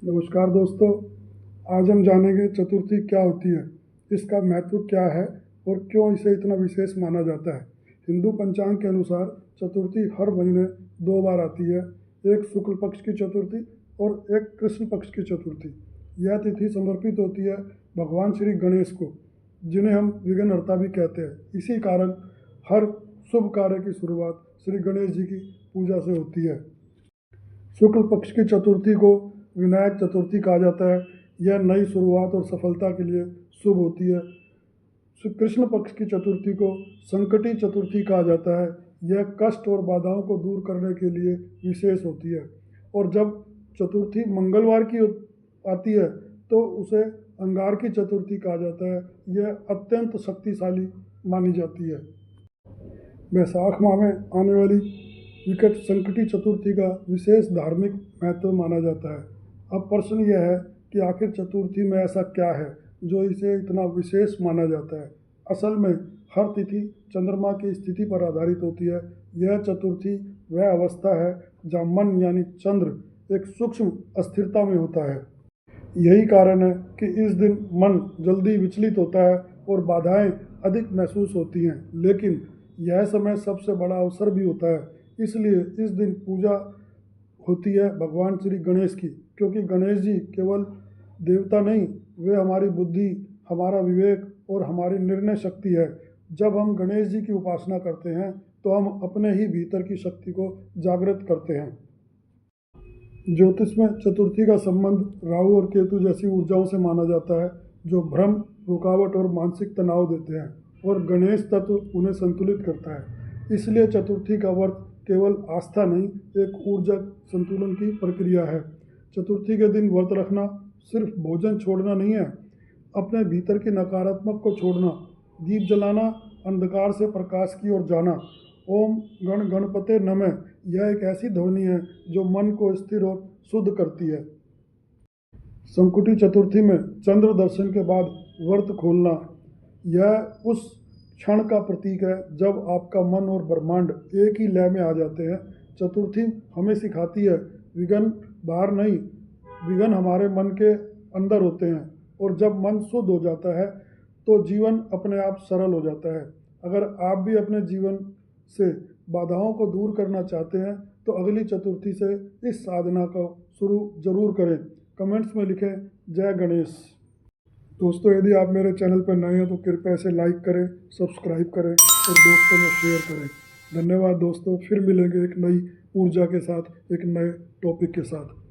नमस्कार दोस्तों, आज हम जानेंगे चतुर्थी क्या होती है, इसका महत्व क्या है और क्यों इसे इतना विशेष माना जाता है। हिंदू पंचांग के अनुसार चतुर्थी हर महीने 2 बार आती है, एक शुक्ल पक्ष की चतुर्थी और एक कृष्ण पक्ष की चतुर्थी। यह तिथि समर्पित होती है भगवान श्री गणेश को, जिन्हें हम विघ्नहर्ता भी कहते हैं। इसी कारण हर शुभ कार्य की शुरुआत श्री गणेश जी की पूजा से होती है। शुक्ल पक्ष की चतुर्थी को विनायक चतुर्थी कहा जाता है। यह नई शुरुआत और सफलता के लिए शुभ होती है। कृष्ण पक्ष की चतुर्थी को संकटी चतुर्थी कहा जाता है। यह कष्ट और बाधाओं को दूर करने के लिए विशेष होती है। और जब चतुर्थी मंगलवार की आती है तो उसे अंगारकी चतुर्थी कहा जाता है। यह अत्यंत शक्तिशाली मानी जाती है। वैशाख माह में आने वाली विकट संकटी चतुर्थी का विशेष धार्मिक महत्व माना जाता है। अब प्रश्न यह है कि आखिर चतुर्थी में ऐसा क्या है जो इसे इतना विशेष माना जाता है। असल में हर तिथि चंद्रमा की स्थिति पर आधारित होती है। यह चतुर्थी वह अवस्था है जहाँ मन यानी चंद्र एक सूक्ष्म अस्थिरता में होता है। यही कारण है कि इस दिन मन जल्दी विचलित होता है और बाधाएं अधिक महसूस होती हैं। लेकिन यह समय सबसे बड़ा अवसर भी होता है, इसलिए इस दिन पूजा होती है भगवान श्री गणेश की, क्योंकि गणेश जी केवल देवता नहीं, वे हमारी बुद्धि, हमारा विवेक और हमारी निर्णय शक्ति है। जब हम गणेश जी की उपासना करते हैं तो हम अपने ही भीतर की शक्ति को जागृत करते हैं। ज्योतिष में चतुर्थी का संबंध राहु और केतु जैसी ऊर्जाओं से माना जाता है, जो भ्रम, रुकावट और मानसिक तनाव देते हैं, और गणेश तत्व उन्हें संतुलित करता है। इसलिए चतुर्थी का व्रत केवल आस्था नहीं, एक ऊर्जा संतुलन की प्रक्रिया है। चतुर्थी के दिन व्रत रखना सिर्फ भोजन छोड़ना नहीं है, अपने भीतर की नकारात्मक को छोड़ना, दीप जलाना, अंधकार से प्रकाश की ओर जाना। ओम गण गणपते नमः, यह एक ऐसी ध्वनि है जो मन को स्थिर और शुद्ध करती है। संकुटी चतुर्थी में चंद्र दर्शन के बाद व्रत खोलना, यह उस क्षण का प्रतीक है जब आपका मन और ब्रह्मांड एक ही लय में आ जाते हैं। चतुर्थी हमें सिखाती है विघ्न बाहर नहीं, विघ्न हमारे मन के अंदर होते हैं, और जब मन शुद्ध हो जाता है तो जीवन अपने आप सरल हो जाता है। अगर आप भी अपने जीवन से बाधाओं को दूर करना चाहते हैं तो अगली चतुर्थी से इस साधना को शुरू जरूर करें। कमेंट्स में लिखें जय गणेश। दोस्तों, यदि आप मेरे चैनल पर नए हैं तो कृपया इसे लाइक करें, सब्सक्राइब करें और दोस्तों में शेयर करें। धन्यवाद दोस्तों, फिर मिलेंगे एक नई ऊर्जा के साथ, एक नए टॉपिक के साथ।